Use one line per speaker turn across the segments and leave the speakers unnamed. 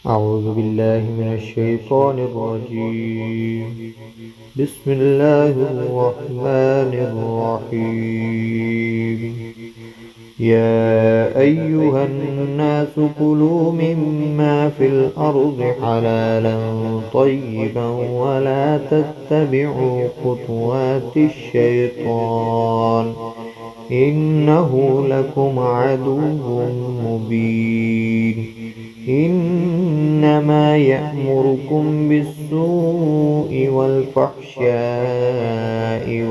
أعوذ بالله من الشيطان الرجيم. بسم الله الرحمن الرحيم. يا أيها الناس كلوا مما في الأرض حلالا طيبا ولا تتبعوا خطوات الشيطان إنه لكم عدو مبين. إنما يأمركم بالسوء والفحشاء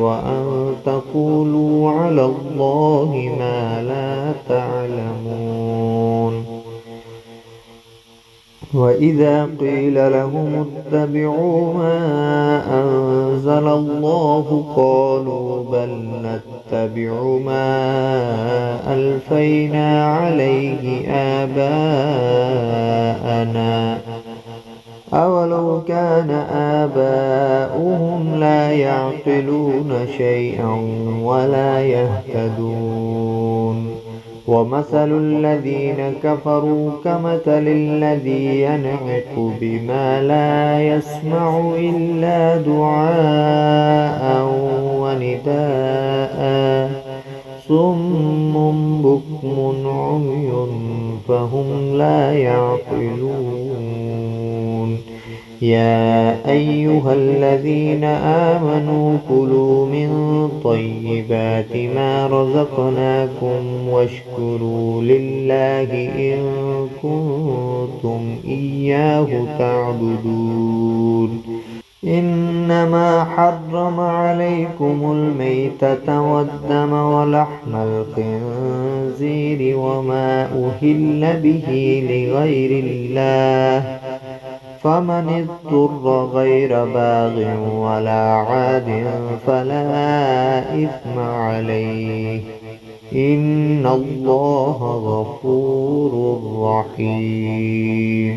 وأن تقولوا على الله ما لا تعلمون. وإذا قيل لهم اتبعوا ما أنزل الله قالوا بل نتبع ما ألفينا عليه آباءنا أولو كان آباؤهم لا يعقلون شيئا ولا يهتدون. ومثل الذين كفروا كمثل الذي ينعق بما لا يسمع إلا دعاء ونداء صم بكم عمي فهم لا يعقلون. يا أيها الذين آمنوا كلوا من طيبات ما رزقناكم واشكروا لله إن كنتم إياه تعبدون. إنما حرم عليكم الميتة والدم ولحم الخنزير وما أهل به لغير الله فمن اضطر غير باغ ولا عاد فلا إثم عليه إن الله غفور رحيم.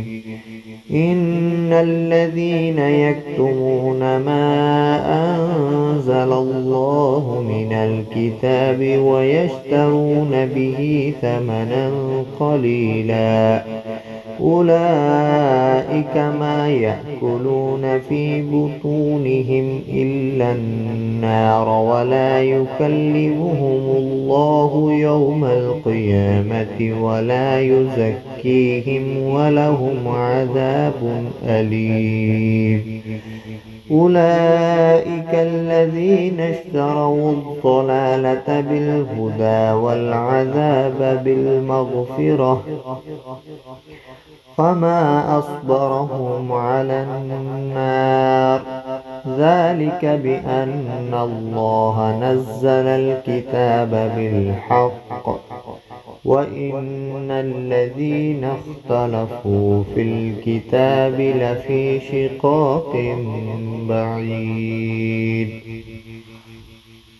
إن الذين يكتمون ما أنزل الله من الكتاب ويشترون به ثمنا قليلا أولئك ما يأكلون في بطونهم إلا النار ولا يكلمهم الله يوم القيامة ولا يزكيهم ولهم عذاب أليم. أولئك الذين اشتروا الضلالة بالهدى والعذاب بالمغفرة فما أصبرهم على النار ذلك بأن الله نزل الكتاب بالحق وإن الذين اختلفوا في الكتاب لفي شقاق بعيد.